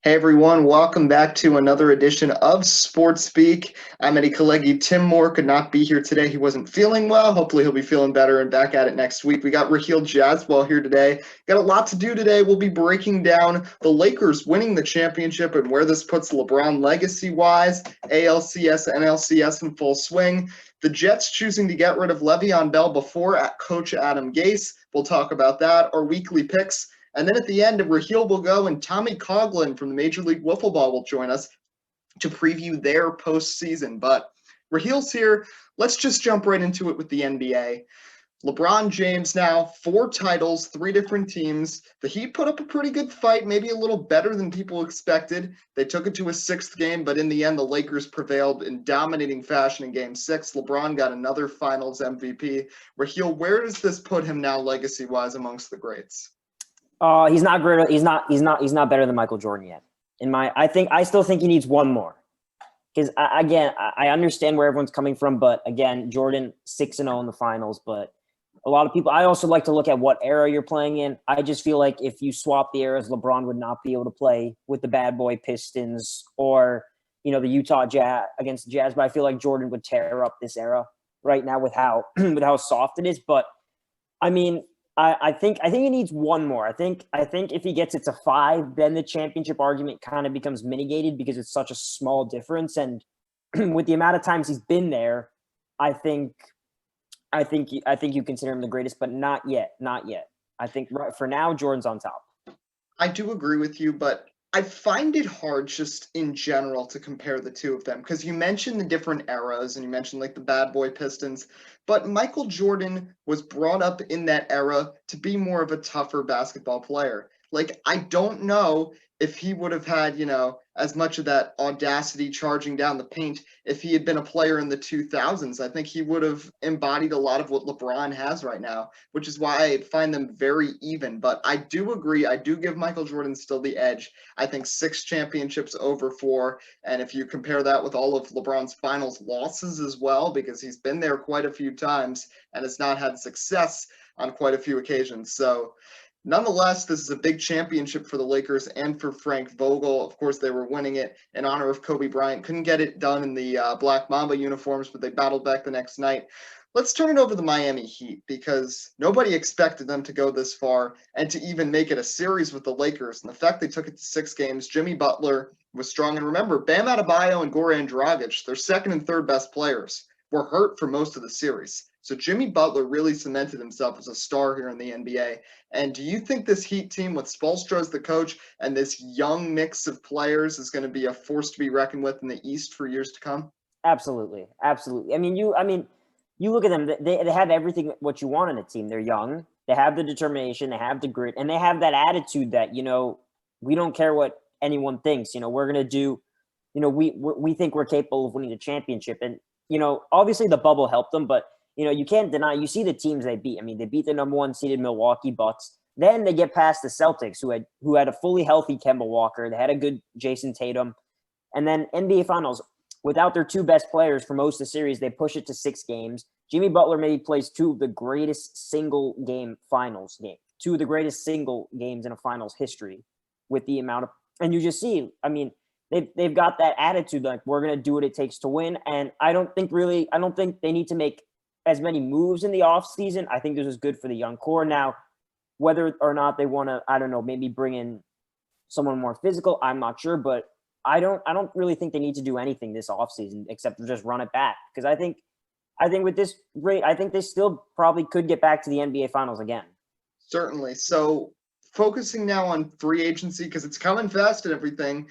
Hey everyone, welcome back to another edition of Sports Speak. I'm Eddie Kalegi. Tim Moore could not be here today. He wasn't feeling well. Hopefully he'll be feeling better and back at it next week. We got Rahill Jaiswal here today. Got a lot to do today. We'll be breaking down the Lakers winning the championship and where this puts LeBron legacy-wise, ALCS, NLCS in full swing. The Jets choosing to get rid of Le'Veon Bell before at Coach Adam Gase. We'll talk about that. Our weekly picks. And then at the end, Rahill will go and Tommy Coughlin from the Major League Wiffle Ball will join us to preview their postseason. But Rahill's here. Let's just jump right into it with the NBA. LeBron James now, 4 titles, 3 different teams. The Heat put up a pretty good fight, maybe a little better than people expected. They took it to a 6th game, but in the end, the Lakers prevailed in dominating fashion in Game 6. LeBron got another Finals MVP. Rahill, where does this put him now legacy-wise amongst the greats? He's not great. He's not better than Michael Jordan yet. I still think he needs one more. Because I understand where everyone's coming from, but again, Jordan 6-0 in the finals. But a lot of people, I also like to look at what era you're playing in. I just feel like if you swap the eras, LeBron would not be able to play with the bad boy Pistons or the Utah Jazz against the Jazz. But I feel like Jordan would tear up this era right now with how with how soft it is. But I mean. I think he needs one more. I think if he gets it to 5, then the championship argument kind of becomes mitigated because it's such a small difference. And with the amount of times he's been there, I think you consider him the greatest, but not yet. I think right for now, Jordan's on top. I do agree with you, but I find it hard just in general to compare the two of them because you mentioned the different eras and you mentioned like the bad boy Pistons, but Michael Jordan was brought up in that era to be more of a tougher basketball player. Like, I don't know if he would have had, as much of that audacity charging down the paint if he had been a player in the 2000s. I think he would have embodied a lot of what LeBron has right now, which is why I find them very even. But I do agree. I do give Michael Jordan still the edge. I think 6 championships over 4. And if you compare that with all of LeBron's finals losses as well, because he's been there quite a few times and has not had success on quite a few occasions. So nonetheless, this is a big championship for the Lakers and for Frank Vogel. Of course, they were winning it in honor of Kobe Bryant. Couldn't get it done in the Black Mamba uniforms, but they battled back the next night. Let's turn it over to the Miami Heat because nobody expected them to go this far and to even make it a series with the Lakers. And the fact they took it to 6 games, Jimmy Butler was strong. And remember, Bam Adebayo and Goran Dragic, their second and third best players, were hurt for most of the series. So Jimmy Butler really cemented himself as a star here in the NBA. And do you think this Heat team with Spoelstra as the coach and this young mix of players is going to be a force to be reckoned with in the East for years to come? Absolutely. I mean, you look at them, they have everything what you want in a team. They're young, they have the determination, they have the grit, and they have that attitude that, we don't care what anyone thinks. We're going to do, we think we're capable of winning the championship. And, obviously the bubble helped them, but you can't deny, you see the teams they beat. I mean, they beat the number 1 seeded Milwaukee Bucks. Then they get past the Celtics, who had a fully healthy Kemba Walker. They had a good Jason Tatum. And then NBA Finals, without their 2 best players for most of the series, they push it to 6 games. Jimmy Butler maybe plays 2 of the greatest single game finals game, 2 of the greatest single games in a finals history with the amount of, and you just see, I mean, they've got that attitude, like we're going to do what it takes to win. And I don't think they need to make as many moves in the offseason. I think this is good for the young core. Now, whether or not they want to, I don't know, maybe bring in someone more physical, I'm not sure, but I don't really think they need to do anything this offseason except just run it back. Because I think with this rate, I think they still probably could get back to the NBA Finals again. Certainly. So focusing now on free agency because it's coming fast and everything,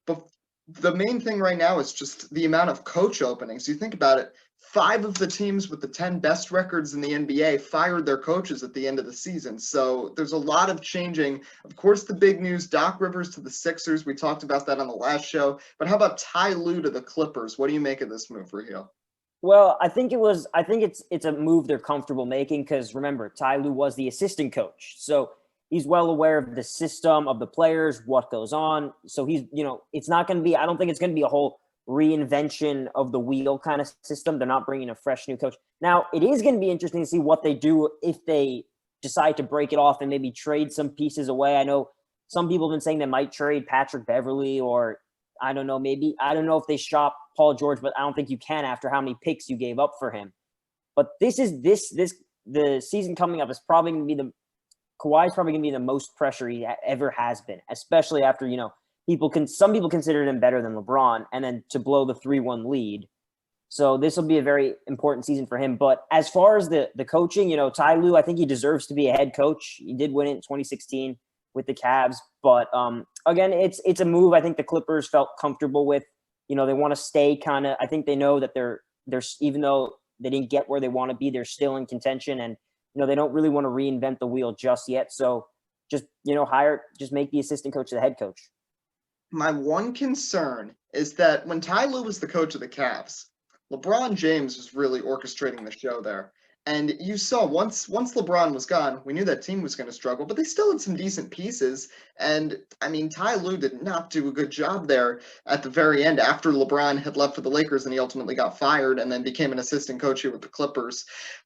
but the main thing right now is just the amount of coach openings. You think about it, 5 of the teams with the 10 best records in the NBA fired their coaches at the end of the season. So there's a lot of changing. Of course, the big news, Doc Rivers to the Sixers. We talked about that on the last show. But how about Ty Lue to the Clippers? What do you make of this move, Rahill? Well, I think it's a move they're comfortable making because remember, Ty Lue was the assistant coach. So he's well aware of the system, of the players, what goes on. So he's, it's not going to be, I don't think it's going to be a whole reinvention of the wheel kind of system. They're not bringing a fresh new coach. Now, it is going to be interesting to see what they do if they decide to break it off and maybe trade some pieces away. I know some people have been saying they might trade Patrick Beverley, or I don't know, I don't know if they shop Paul George, but I don't think you can after how many picks you gave up for him. But the season coming up is probably going to be Kawhi's probably going to be the most pressure he ever has been, especially after, some people consider him better than LeBron, and then to blow the 3-1 lead. So this will be a very important season for him. But as far as the coaching, Ty Lue, I think he deserves to be a head coach. He did win it in 2016 with the Cavs. But again, it's a move I think the Clippers felt comfortable with. They want to stay kind of – I think they know that they're even though they didn't get where they want to be, they're still in contention. And, they don't really want to reinvent the wheel just yet. So just make the assistant coach the head coach. My one concern is that when Ty Lue was the coach of the Cavs, LeBron James was really orchestrating the show there. And you saw once LeBron was gone, we knew that team was going to struggle, but they still had some decent pieces. And I mean, Ty Lue did not do a good job there at the very end after LeBron had left for the Lakers and he ultimately got fired and then became an assistant coach here with the Clippers.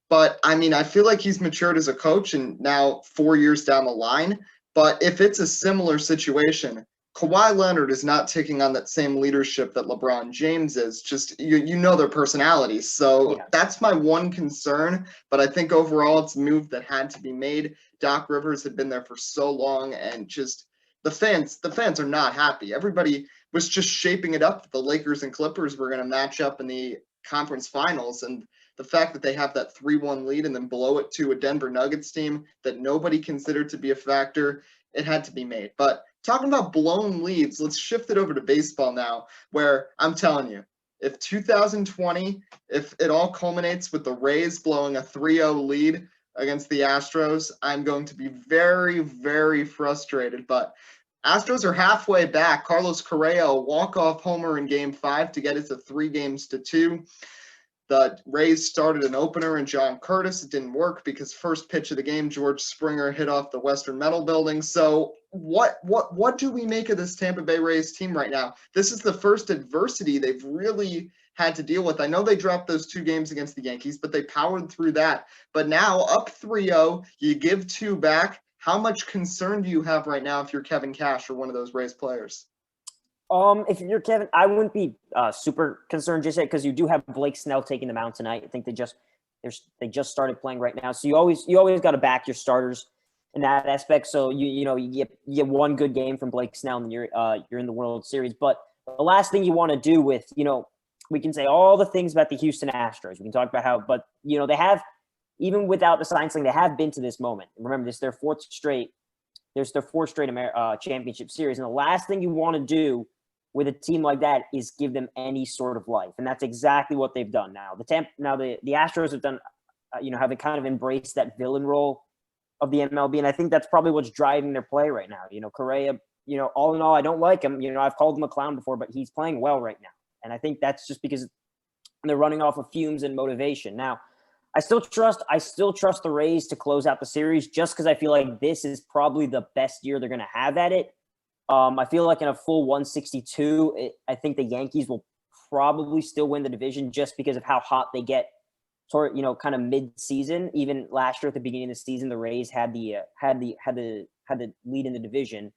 But I mean, I feel like he's matured as a coach and now 4 years down the line. But if it's a similar situation, Kawhi Leonard is not taking on that same leadership that LeBron James is. Just you know their personalities. So That's my one concern. But I think overall it's a move that had to be made. Doc Rivers had been there for so long, and just the fans are not happy. Everybody was just shaping it up that the Lakers and Clippers were going to match up in the conference finals, and the fact that they have that 3-1 lead and then blow it to a Denver Nuggets team that nobody considered to be a factor, it had to be made. But talking about blown leads, let's shift it over to baseball now, where I'm telling you, if 2020, if it all culminates with the Rays blowing a 3-0 lead against the Astros, I'm going to be very, very frustrated. But Astros are halfway back. Carlos Correa, a walk-off homer in Game 5 to get it to 3-2. The Rays started an opener in John Curtis. It didn't work because first pitch of the game, George Springer hit off the Western Metal Building. So what do we make of this Tampa Bay Rays team right now? This is the first adversity they've really had to deal with. I know they dropped those 2 games against the Yankees, but they powered through that. But now up 3-0, you give 2 back. How much concern do you have right now if you're Kevin Cash or one of those Rays players? If you're Kevin, I wouldn't be super concerned just yet because you do have Blake Snell taking the mound tonight. I think they just started playing right now, so you always got to back your starters in that aspect. So you get one good game from Blake Snell and you're in the World Series. But the last thing you want to do with we can say all the things about the Houston Astros. We can talk about how, but they have, even without the sign sling, they have been to this moment. Remember, this is their fourth straight championship series, and the last thing you want to do with a team like that is give them any sort of life. And that's exactly what they've done now. The Astros have done, have kind of embraced that villain role of the MLB. And I think that's probably what's driving their play right now. Correa, all in all, I don't like him. I've called him a clown before, but he's playing well right now. And I think that's just because they're running off of fumes and motivation. Now, I still trust the Rays to close out the series just because I feel like this is probably the best year they're going to have at it. I feel like in a full 162, I think the Yankees will probably still win the division just because of how hot they get toward, kind of mid-season. Even last year at the beginning of the season, the Rays had the lead in the division.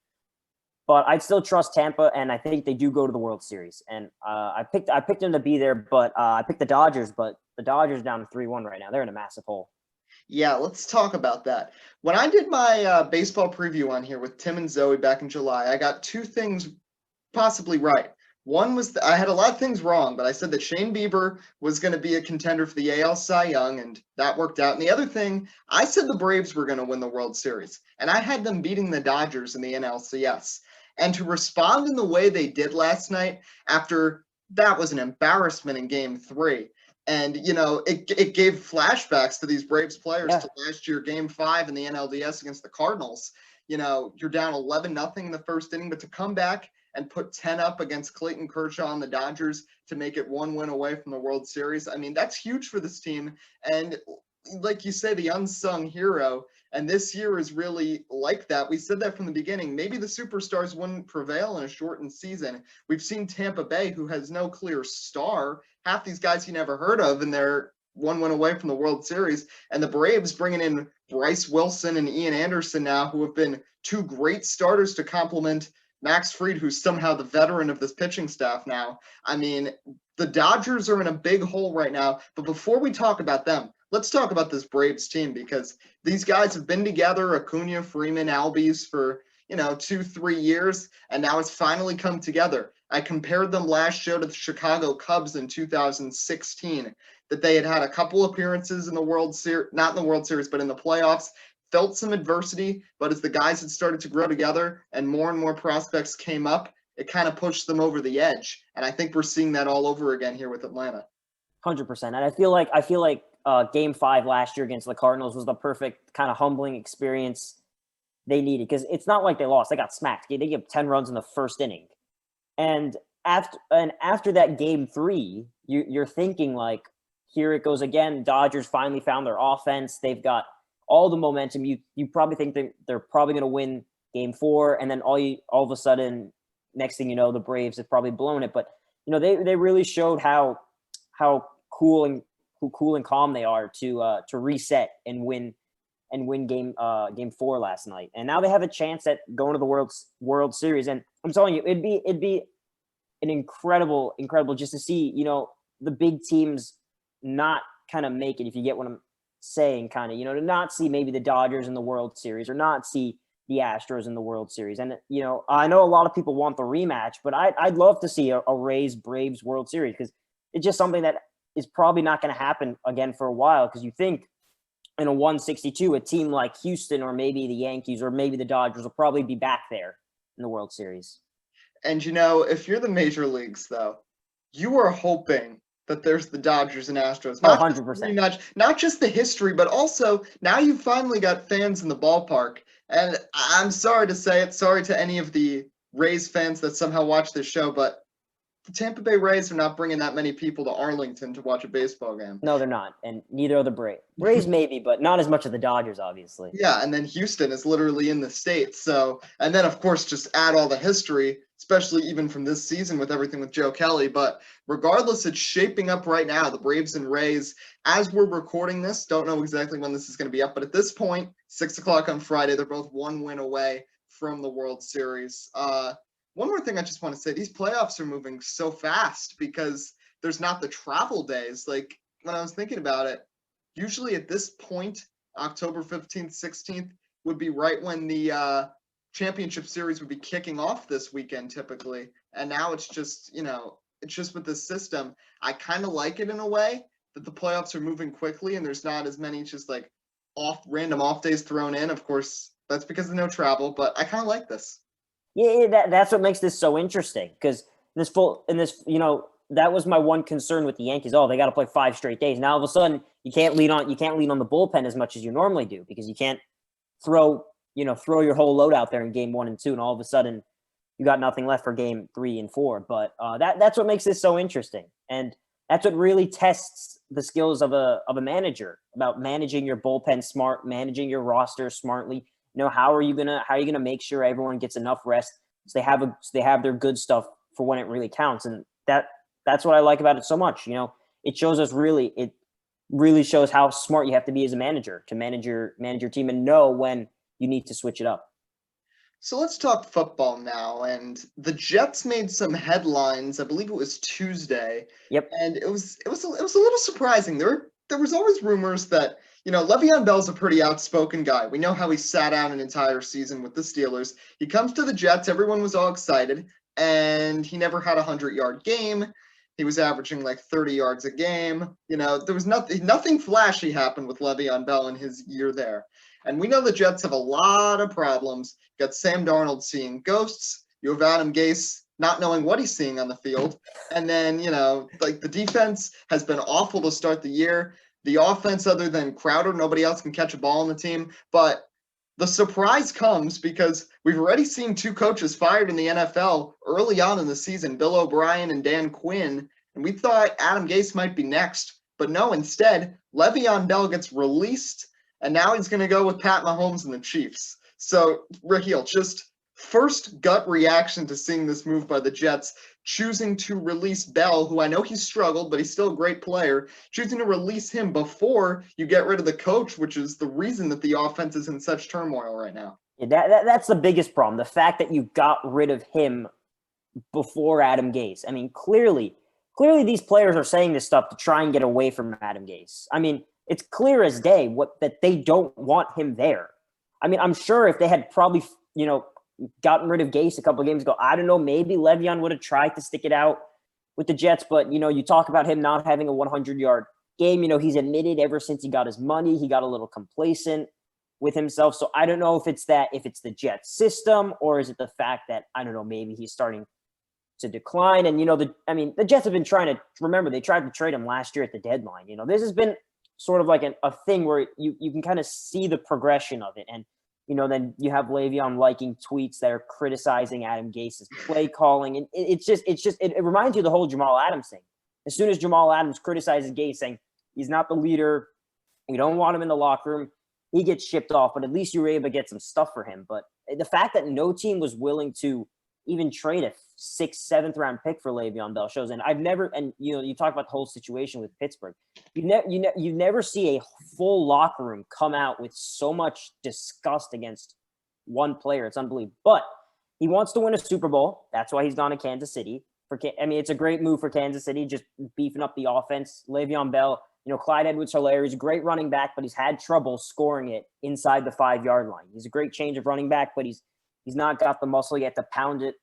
But I'd still trust Tampa, and I think they do go to the World Series. And I picked them to be there, but I picked the Dodgers. But the Dodgers down to 3-1 right now. They're in a massive hole. Yeah, let's talk about that. When I did my baseball preview on here with Tim and Zoe back in July, I got 2 things possibly right. One was I had a lot of things wrong, but I said that Shane Bieber was going to be a contender for the AL Cy Young, and that worked out. And the other thing, I said the Braves were going to win the World Series, and I had them beating the Dodgers in the NLCS. And to respond in the way they did last night after that was an embarrassment in Game 3. And, it gave flashbacks to these Braves players to last year, Game 5 in the NLDS against the Cardinals. You're down 11-0 in the first inning, but to come back and put 10 up against Clayton Kershaw and the Dodgers to make it 1 win away from the World Series, I mean, that's huge for this team. And like you say, the unsung hero. And this year is really like that. We said that from the beginning. Maybe the superstars wouldn't prevail in a shortened season. We've seen Tampa Bay, who has no clear star. Half these guys you never heard of, and they're one win away from the World Series. And the Braves bringing in Bryce Wilson and Ian Anderson now, who have been two great starters to complement Max Fried, who's somehow the veteran of this pitching staff now. I mean, the Dodgers are in a big hole right now. But before we talk about them, let's talk about this Braves team, because these guys have been together, Acuna, Freeman, Albies, for 2-3 years, and now it's finally come together. I compared them last show to the Chicago Cubs in 2016, that they had a couple appearances in the World Series, not in the World Series, but in the playoffs, felt some adversity, but as the guys had started to grow together and more prospects came up, it kind of pushed them over the edge. And I think we're seeing that all over again here with Atlanta. 100%. And I feel like Game 5 last year against the Cardinals was the perfect kind of humbling experience they needed, because it's not like they lost. They got smacked. They gave 10 runs in the first inning. And after that Game 3, you're thinking like, here it goes again. Dodgers finally found their offense. They've got all the momentum. You probably think they're probably going to win Game 4, and then all of a sudden, next thing you know, the Braves have probably blown it. But they really showed how cool and calm they are to reset and win Game 4 last night. And now they have a chance at going to the World Series. And I'm telling you, it'd be an incredible just to see the big teams not kind of make it, if you get what I'm saying, kind of, to not see maybe the Dodgers in the World Series or not see the Astros in the World Series. And, I know a lot of people want the rematch, but I'd love to see a Rays Braves World Series, because it's just something that is probably not going to happen again for a while. Because you think in a 162, a team like Houston or maybe the Yankees or maybe the Dodgers will probably be back there in the World Series. And, if you're the major leagues, though, you are hoping that there's the Dodgers and Astros. Not 100%. Not just the history, but also now you've finally got fans in the ballpark. And I'm sorry to say it, sorry to any of the Rays fans that somehow watch this show, but the Tampa Bay Rays are not bringing that many people to Arlington to watch a baseball game. No, they're not. And neither are the Braves. Braves maybe, but not as much as the Dodgers, obviously. Yeah, and then Houston is literally in the States. So, and then, of course, just add all the history, especially even from this season with everything with Joe Kelly. But regardless, it's shaping up right now. The Braves and Rays, as we're recording this, don't know exactly when this is going to be up, but at this point, 6 o'clock on Friday, they're both one win away from the World Series. One more thing I just want to say, these playoffs are moving so fast because there's not the travel days. Like, when I was thinking about it, usually at this point, October 15th, 16th would be right when the championship series would be kicking off this weekend typically. And now it's just, it's just with this system. I kind of like it in a way that the playoffs are moving quickly and there's not as many just like random off days thrown in. Of course, that's because of no travel, but I kind of like this. Yeah, that's what makes this so interesting, because that was my one concern with the Yankees. Oh, they got to play 5 straight days. Now all of a sudden you can't lean on the bullpen as much as you normally do, because you can't throw your whole load out there in Game 1 and 2, and all of a sudden you got nothing left for Game 3 and 4. But that's what makes this so interesting, and that's what really tests the skills of a manager, about managing your bullpen smart, managing your roster smartly. How are you gonna make sure everyone gets enough rest so they have their good stuff for when it really counts? And that's what I like about it so much. It really shows how smart you have to be as a manager to manage your team and know when you need to switch it up. So let's talk football now. And the Jets made some headlines. I believe it was Tuesday. Yep. And it was a little surprising. There was always rumors that Le'Veon Bell's a pretty outspoken guy. We know how he sat out an entire season with the Steelers. He comes to the Jets. Everyone was all excited, and he never had a 100-yard game. He was averaging like 30 yards a game. There was nothing flashy happened with Le'Veon Bell in his year there. And we know the Jets have a lot of problems. You got Sam Darnold seeing ghosts. You have Adam Gase not knowing what he's seeing on the field. And then, the defense has been awful to start the year. The offense, other than Crowder, nobody else can catch a ball on the team. But the surprise comes because we've already seen 2 coaches fired in the NFL early on in the season, Bill O'Brien and Dan Quinn. And we thought Adam Gase might be next. But no, instead, Le'Veon Bell gets released, and now he's going to go with Pat Mahomes and the Chiefs. So, Rahill, just first gut reaction to seeing this move by the Jets, choosing to release Bell, who I know he struggled, but he's still a great player, choosing to release him before you get rid of the coach, which is the reason that the offense is in such turmoil right now. Yeah, that's the biggest problem. The fact that you got rid of him before Adam Gase. I mean, clearly these players are saying this stuff to try and get away from Adam Gase. I mean, it's clear as day that they don't want him there. I mean, I'm sure if they had probably, gotten rid of Gase a couple of games ago, I don't know, maybe Le'Veon would have tried to stick it out with the Jets, but, you talk about him not having a 100-yard game. He's admitted ever since he got his money, he got a little complacent with himself. So I don't know if it's the Jets system, or is it the fact that, I don't know, maybe he's starting to decline. And, the Jets have been trying to remember, they tried to trade him last year at the deadline. This has been sort of like a thing where you can kind of see the progression of it. And, then you have Le'Veon liking tweets that are criticizing Adam Gase's play calling. And it reminds you of the whole Jamal Adams thing. As soon as Jamal Adams criticizes Gase, saying he's not the leader, we don't want him in the locker room, he gets shipped off, but at least you were able to get some stuff for him. But the fact that no team was willing to even trade a 6th, 7th round pick for Le'Veon Bell shows. And you talk about the whole situation with Pittsburgh. You never see a full locker room come out with so much disgust against one player. It's unbelievable. But he wants to win a Super Bowl. That's why he's gone to Kansas City. It's a great move for Kansas City, just beefing up the offense. Le'Veon Bell, Clyde Edwards-Helaire, he's a great running back, but he's had trouble scoring it inside the 5-yard line. He's a great change of running back, but he's not got the muscle yet to pound it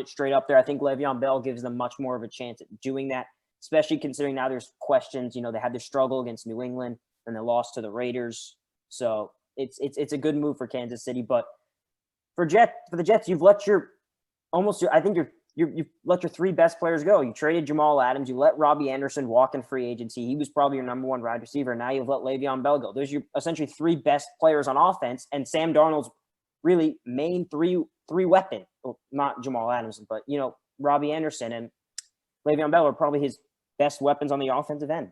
straight up there. I think Le'Veon Bell gives them much more of a chance at doing that, especially considering now there's questions. They had their struggle against New England and they lost to the Raiders. So it's a good move for Kansas City. But for the Jets, you've let you've let your 3 best players go. You traded Jamal Adams. You let Robbie Anderson walk in free agency. He was probably your number 1 wide receiver. Now you've let Le'Veon Bell go. Those are your essentially 3 best players on offense, and Sam Darnold's really main three weapon. Well, not Jamal Adams, but Robbie Anderson and Le'Veon Bell are probably his best weapons on the offensive end.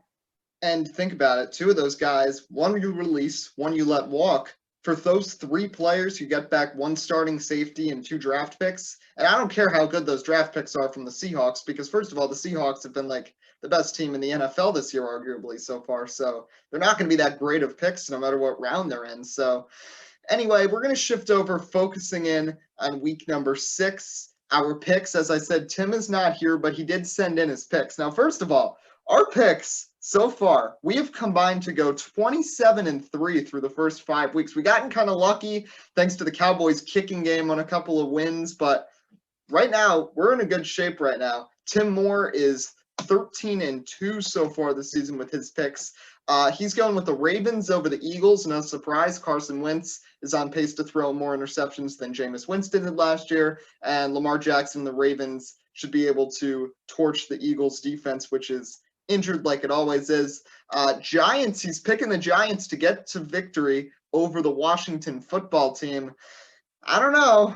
And think about it, 2 of those guys, one you release, one you let walk. For those 3 players, you get back 1 starting safety and 2 draft picks. And I don't care how good those draft picks are from the Seahawks, because first of all, the Seahawks have been like the best team in the NFL this year, arguably, so far. So they're not going to be that great of picks no matter what round they're in. So anyway, we're going to shift over, focusing in on week number 6. Our picks, as I said, Tim is not here, but he did send in his picks. Now, first of all, our picks so far, we have combined to go 27-3 through the first 5 weeks. We gotten kind of lucky thanks to the Cowboys kicking game on a couple of wins, but right now, we're in a good shape right now. Tim Moore is 13-2 so far this season with his picks. He's going with the Ravens over the Eagles. No surprise, Carson Wentz is on pace to throw more interceptions than Jameis Winston did last year, and Lamar Jackson and the Ravens should be able to torch the Eagles defense, which is injured like it always is. Giants, he's picking the Giants to get to victory over the Washington football team. I don't know.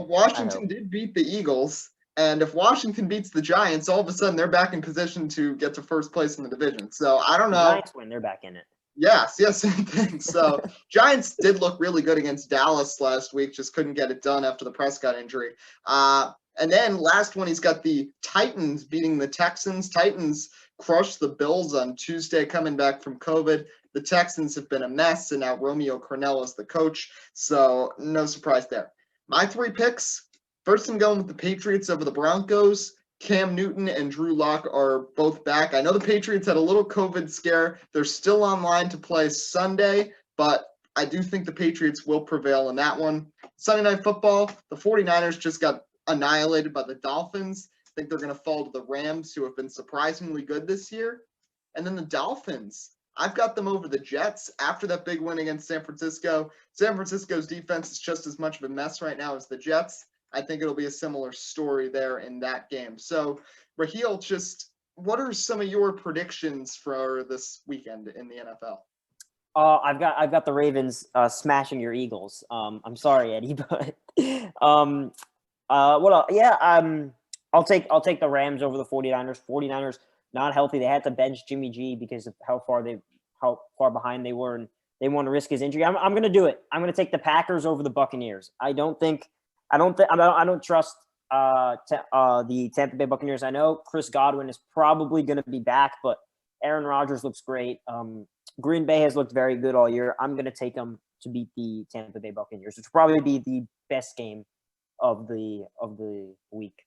Washington did beat the Eagles. And if Washington beats the Giants, all of a sudden they're back in position to get to first place in the division. So I don't know. The Giants win, they're back in it. Yes, same thing. So Giants did look really good against Dallas last week, just couldn't get it done after the Prescott injury. And then last one, he's got the Titans beating the Texans. Titans crushed the Bills on Tuesday, coming back from COVID. The Texans have been a mess, and now Romeo Crennel is the coach. So no surprise there. My 3 picks. First, I'm going with the Patriots over the Broncos. Cam Newton and Drew Lock are both back. I know the Patriots had a little COVID scare. They're still online to play Sunday, but I do think the Patriots will prevail in that one. Sunday Night Football, the 49ers just got annihilated by the Dolphins. I think they're going to fall to the Rams, who have been surprisingly good this year. And then the Dolphins, I've got them over the Jets after that big win against San Francisco. San Francisco's defense is just as much of a mess right now as the Jets. I think it'll be a similar story there in that game. So, Rahill, just what are some of your predictions for this weekend in the NFL? I've got the Ravens smashing your Eagles. I'm sorry, Eddie, but what else? Yeah, I'll take the Rams over the 49ers. 49ers not healthy. They had to bench Jimmy G because of how far behind they were, and they want to risk his injury. I'm going to do it. I'm going to take the Packers over the Buccaneers. I don't think I don't trust the Tampa Bay Buccaneers. I know Chris Godwin is probably going to be back, but Aaron Rodgers looks great. Green Bay has looked very good all year. I'm going to take them to beat the Tampa Bay Buccaneers, which will probably be the best game of the week.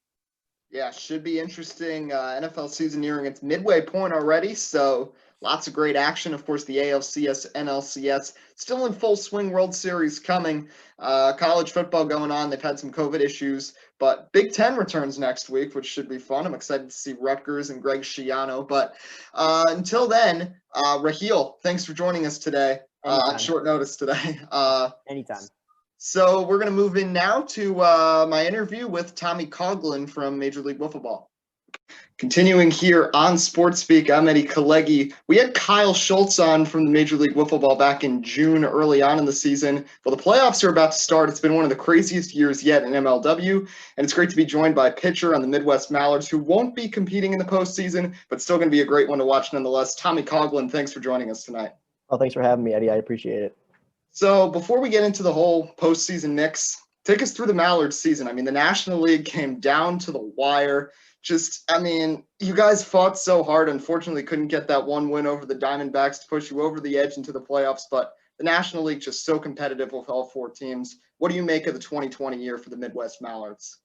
Yeah, should be interesting. NFL season nearing its midway point already, so lots of great action. Of course, the ALCS, NLCS still in full swing. World Series coming. College football going on. They've had some COVID issues, but Big Ten returns next week, which should be fun. I'm excited to see Rutgers and Greg Schiano. But until then, Rahill, thanks for joining us today on short notice today. Anytime. So we're going to move in now to my interview with Tommy Coughlin from Major League Wiffle Ball. Continuing here on Sports Speak, I'm Eddie Kalegi. We had Kyle Schultz on from the Major League Wiffle Ball back in June, early on in the season. Well, the playoffs are about to start. It's been one of the craziest years yet in MLW, and it's great to be joined by a pitcher on the Midwest Mallards who won't be competing in the postseason, but still going to be a great one to watch nonetheless. Tommy Coughlin, thanks for joining us tonight. Oh, thanks for having me, Eddie. I appreciate it. So before we get into the whole postseason mix, take us through the Mallards season. I mean, the National League came down to the wire. You guys fought so hard. Unfortunately, couldn't get that one win over the Diamondbacks to push you over the edge into the playoffs. But the National League just so competitive with all four teams. What do you make of the 2020 year for the Midwest Mallards?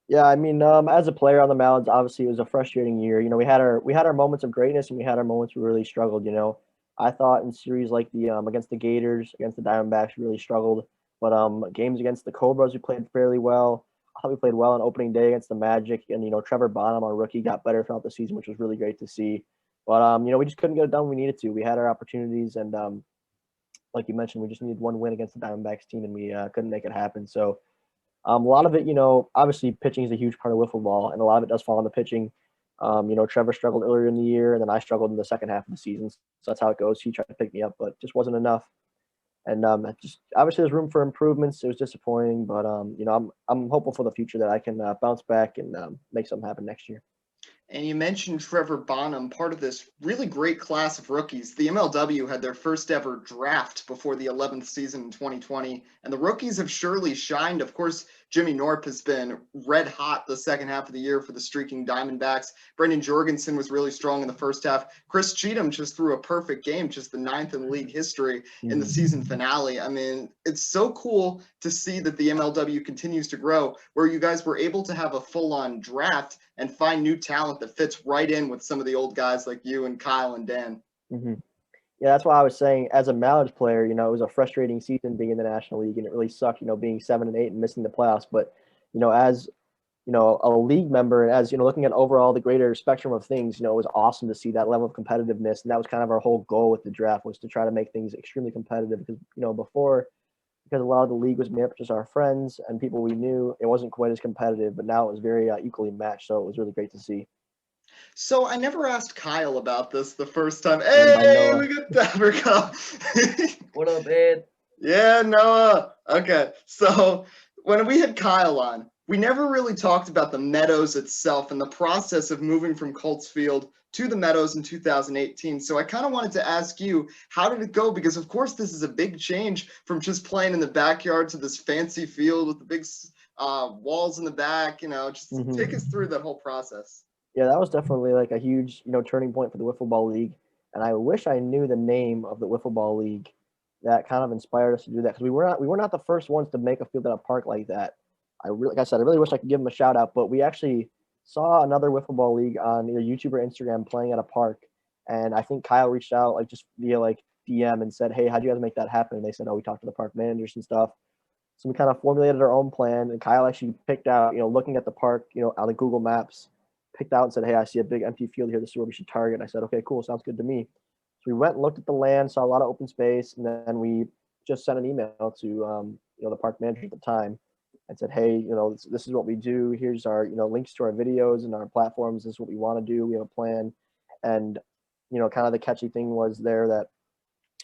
Yeah, I mean, as a player on the Mallards, obviously it was a frustrating year. You know, we had our moments of greatness and we had our moments where we really struggled. You know, I thought in series like the against the Gators, against the Diamondbacks, we really struggled. But games against the Cobras, we played fairly well. I thought we played well on opening day against the Magic, and Trevor Bonham, our rookie, got better throughout the season, which was really great to see. But we just couldn't get it done when we needed to. We had our opportunities, and like you mentioned, we just needed one win against the Diamondbacks team, and we couldn't make it happen. So a lot of it, obviously pitching is a huge part of wiffle ball, and a lot of it does fall on the pitching. Trevor struggled earlier in the year, and then I struggled in the second half of the season. So that's how it goes. He tried to pick me up, but just wasn't enough. And just obviously there's room for improvements. It was disappointing, but I'm hopeful for the future that I can bounce back and make something happen next year. And you mentioned Trevor Bonham, part of this really great class of rookies. The MLW had their first ever draft before the 11th season in 2020, and the rookies have surely shined. Of course, Jimmy Norp has been red hot the second half of the year for the streaking Diamondbacks. Brendan Jorgensen was really strong in the first half. Chris Cheatham just threw a perfect game, just the 9th in league history in the season finale. I mean, it's so cool to see that the MLW continues to grow, where you guys were able to have a full-on draft and find new talent that fits right in with some of the old guys like you and Kyle and Dan. Mm-hmm. Yeah, that's why I was saying as a Mallards player, it was a frustrating season being in the National League, and it really sucked, being 7-8 and missing the playoffs. But, as, a league member, and as, looking at overall the greater spectrum of things, it was awesome to see that level of competitiveness. And that was kind of our whole goal with the draft, was to try to make things extremely competitive because, because a lot of the league was made up just our friends and people we knew, it wasn't quite as competitive, but now it was very equally matched. So it was really great to see. So I never asked Kyle about this the first time. Hey, we got that. What up, Ed? Yeah, Noah. Okay. So when we had Kyle on, we never really talked about the Meadows itself and the process of moving from Colts Field to the Meadows in 2018. So I kind of wanted to ask you, how did it go? Because, of course, this is a big change from just playing in the backyard to this fancy field with the big walls in the back. Just take us through that whole process. Yeah, that was definitely like a huge, turning point for the Wiffle Ball League. And I wish I knew the name of the Wiffle Ball League that kind of inspired us to do that, because we were not the first ones to make a field at a park like that. Like I said, I really wish I could give them a shout out, but we actually saw another Wiffle Ball League on either YouTube or Instagram playing at a park, and I think Kyle reached out just via DM and said, "Hey, how'd you guys make that happen?" And they said, "Oh, we talked to the park managers and stuff." So we kind of formulated our own plan, and Kyle actually picked out, looking at the park, on the Google Maps, picked out and said, "Hey, I see a big empty field here. This is where we should target." And I said, "Okay, cool. Sounds good to me." So we went and looked at the land, saw a lot of open space, and then we just sent an email to the park manager at the time and said, "Hey, this is what we do. Here's our links to our videos and our platforms. This is what we want to do. We have a plan." And kind of the catchy thing was there that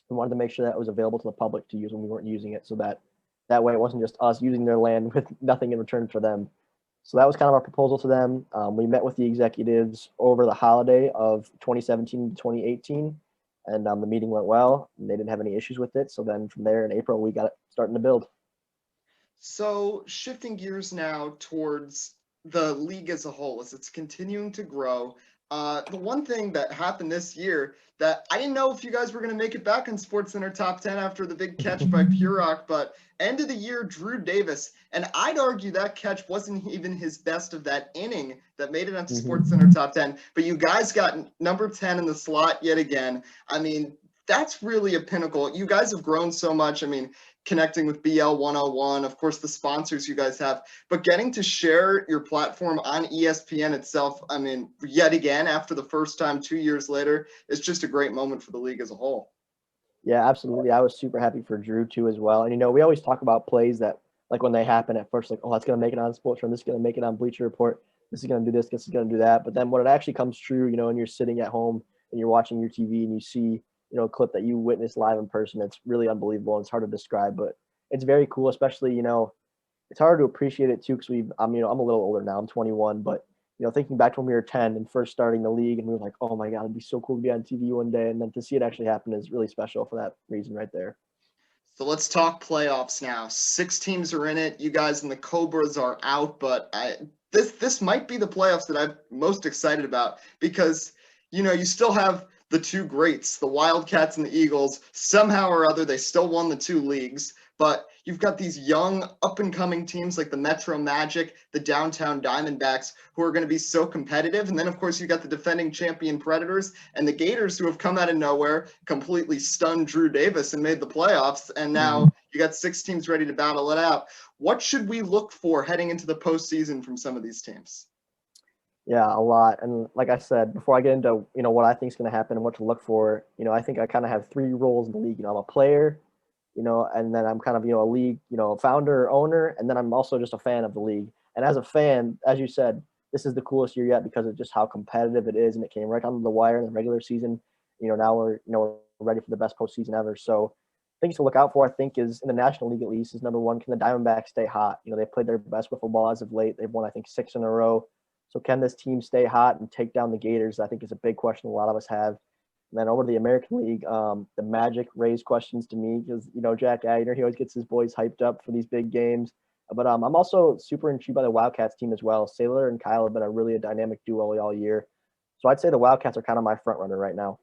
we wanted to make sure that it was available to the public to use when we weren't using it, so that way it wasn't just us using their land with nothing in return for them. So that was kind of our proposal to them. We met with the executives over the holiday of 2017 to 2018, and the meeting went well, and they didn't have any issues with it. So then from there in April, we got it starting to build. So shifting gears now towards the league as a whole, as it's continuing to grow. The one thing that happened this year that I didn't know if you guys were going to make it back in SportsCenter top 10 after the big catch by Purock, but end of the year, Drew Davis, and I'd argue that catch wasn't even his best of that inning that made it onto SportsCenter top 10. But you guys got number 10 in the slot yet again. I mean, that's really a pinnacle. You guys have grown so much. I mean, connecting with BL 101, of course, the sponsors you guys have, but getting to share your platform on ESPN itself, I mean, yet again, after the first time 2 years later, is just a great moment for the league as a whole. Yeah, absolutely. I was super happy for Drew too as well. And we always talk about plays that like when they happen at first, like, oh, that's gonna make it on Sports Run, this is gonna make it on Bleacher Report, this is gonna do this is gonna do that. But then when it actually comes true, and you're sitting at home and you're watching your TV and you see, a clip that you witnessed live in person, it's really unbelievable and it's hard to describe, but it's very cool, especially, it's hard to appreciate it too, because I'm a little older now, I'm 21, but thinking back to when we were 10 and first starting the league, and we were like, oh my God, it'd be so cool to be on TV one day. And then to see it actually happen is really special for that reason right there. So let's talk playoffs now. 6 teams are in it. You guys and the Cobras are out, but this might be the playoffs that I'm most excited about because, you still have the two greats, the Wildcats and the Eagles. Somehow or other, they still won the 2 leagues. But you've got these young up-and-coming teams like the Metro Magic, the Downtown Diamondbacks, who are going to be so competitive. And then, of course, you got the defending champion Predators and the Gators, who have come out of nowhere, completely stunned Drew Davis and made the playoffs. And now you got 6 teams ready to battle it out. What should we look for heading into the postseason from some of these teams? Yeah, a lot. And like I said, before I get into, what I think is going to happen and what to look for, I think I kind of have 3 roles in the league. I'm a player, and then I'm kind of, a league, founder, owner, and then I'm also just a fan of the league. And as a fan, as you said, this is the coolest year yet because of just how competitive it is, and it came right down to the wire in the regular season. Now we're, we're ready for the best postseason ever. So things to look out for, I think, is in the National League at least, is number one, can the Diamondbacks stay hot? They've played their best wiffle ball as of late. They've won, I think, 6 in a row. So can this team stay hot and take down the Gators? I think is a big question a lot of us have. And then over to the American League, the Magic raised questions to me because, Jack Agner, he always gets his boys hyped up for these big games. But I'm also super intrigued by the Wildcats team as well. Sailor and Kyle have been a dynamic duo all year. So I'd say the Wildcats are kind of my front runner right now.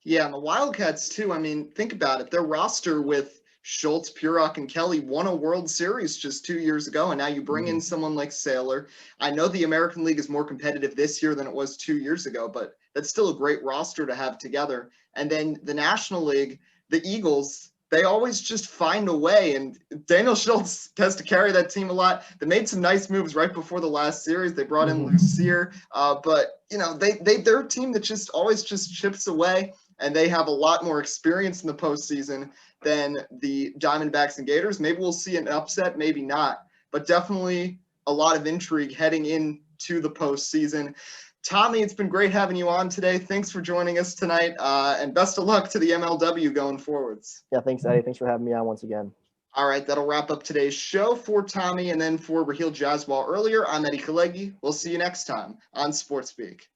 Yeah, and the Wildcats too. I mean, think about it. Their roster with Schultz, Purock, and Kelly won a World Series just 2 years ago, and now you bring in someone like Sailor. I know the American League is more competitive this year than it was 2 years ago, but that's still a great roster to have together. And then the National League, the Eagles, they always just find a way, and Daniel Schultz has to carry that team a lot. They made some nice moves right before the last series. They brought in Lucier, but they're a team that just always just chips away, and they have a lot more experience in the postseason than the Diamondbacks and Gators. Maybe we'll see an upset, maybe not, but definitely a lot of intrigue heading into the postseason. Tommy, it's been great having you on today. Thanks for joining us tonight, and best of luck to the MLW going forwards. Yeah, thanks, Eddie. Thanks for having me on once again. All right, that'll wrap up today's show for Tommy and then for Rahill Jaiswal earlier. I'm Eddie Kalegi. We'll see you next time on Sports Speak.